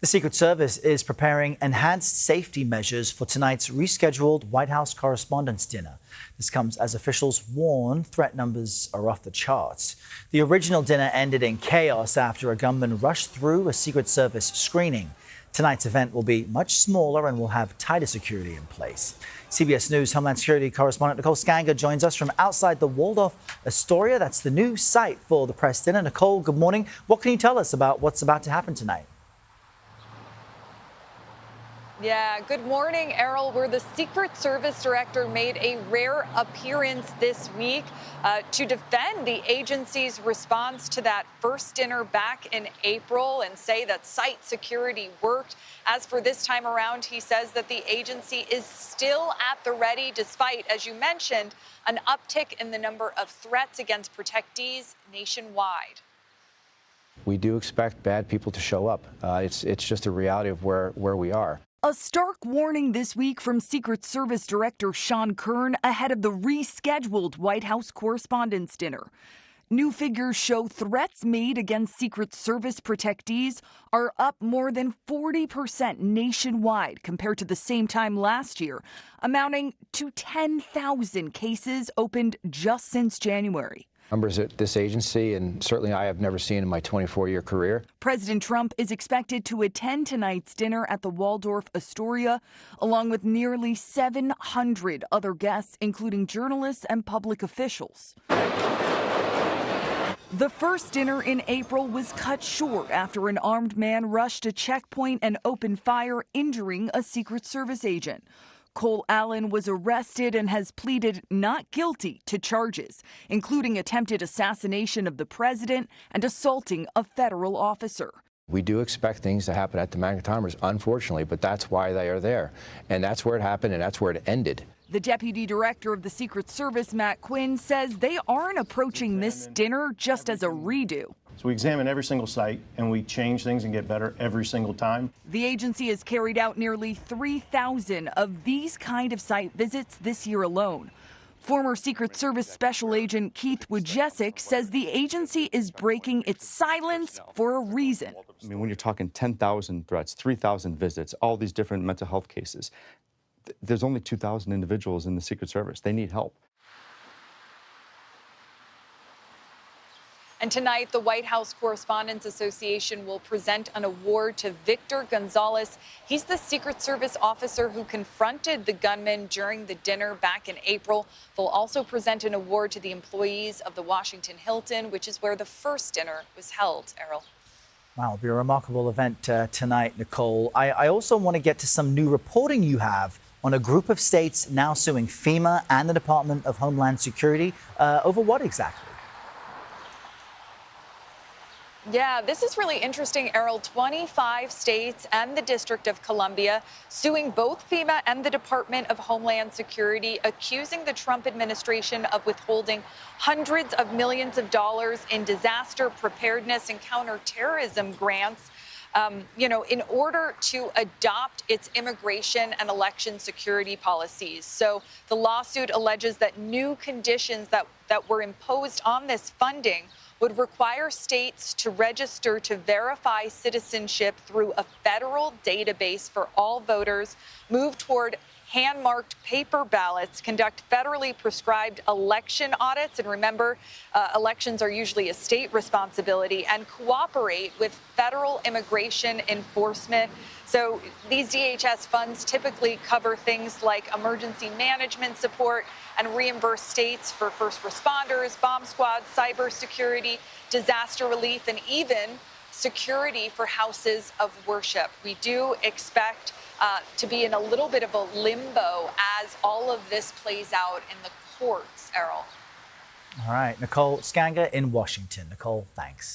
The Secret Service is preparing enhanced safety measures for tonight's rescheduled White House Correspondents Dinner. This comes as officials warn threat numbers are off the charts. The original dinner ended in chaos after a gunman rushed through a Secret Service screening. Tonight's event will be much smaller and will have tighter security in place. CBS News Homeland Security correspondent Nicole Sganga joins us from outside the Waldorf Astoria. That's the new site for the press dinner. Nicole, good morning. What can you tell us about what's about to happen tonight? Yeah, good morning, Errol, where the Secret Service director made a rare appearance this week to defend the agency's response to that first dinner back in April and say that site security worked. As for this time around, he says that the agency is still at the ready, despite, as you mentioned, an uptick in the number of threats against protectees nationwide. We do expect bad people to show up. It's just a reality of where we are. A stark warning this week from Secret Service Director Sean Curran ahead of the rescheduled White House Correspondents Dinner. New figures show threats made against Secret Service protectees are up more than 40% nationwide compared to the same time last year, amounting to 10,000 cases opened just since January. Numbers at this agency, and certainly I have never seen in my 24-year career. President Trump is expected to attend tonight's dinner at the Waldorf Astoria, along with nearly 700 other guests, including journalists and public officials. The first dinner in April was cut short after an armed man rushed a checkpoint and opened fire, injuring a Secret Service agent. Cole Allen was arrested and has pleaded not guilty to charges, including attempted assassination of the president and assaulting a federal officer. We do expect things to happen at the magnetometers, unfortunately, but that's why they are there. And that's where it happened, and that's where it ended. The deputy director of the Secret Service, Matt Quinn, says they aren't approaching this dinner just as a redo. So we examine every single site and we change things and get better every single time. The agency has carried out nearly 3,000 of these kind of site visits this year alone. Former Secret Service Special Agent Keith Wojcicki says the agency is breaking its silence for a reason. I mean, when you're talking 10,000 threats, 3,000 visits, all these different mental health cases, there's only 2,000 individuals in the Secret Service. They need help. And tonight, the White House Correspondents Association will present an award to Victor Gonzalez. He's the Secret Service officer who confronted the gunman during the dinner back in April. They'll also present an award to the employees of the Washington Hilton, which is where the first dinner was held, Errol. Wow, it'll be a remarkable event tonight, Nicole. I also want to get to some new reporting you have on a group of states now suing FEMA and the Department of Homeland Security. Over what exactly? Yeah, this is really interesting, Errol. 25 states and the District of Columbia suing both FEMA and the Department of Homeland Security, accusing the Trump administration of withholding hundreds of millions of dollars in disaster preparedness and counterterrorism grants, in order to adopt its immigration and election security policies. So the lawsuit alleges that new conditions that were imposed on this funding would require states to register to verify citizenship through a federal database for all voters, move toward hand-marked paper ballots, conduct federally prescribed election audits, and remember, elections are usually a state responsibility, and cooperate with federal immigration enforcement. So these DHS funds typically cover things like emergency management support and reimburse states for first responders, bomb squads, cybersecurity, disaster relief, and even security for houses of worship. We do expect to be in a little bit of a limbo as all of this plays out in the courts, Errol. All right, Nicole Sganga in Washington. Nicole, thanks.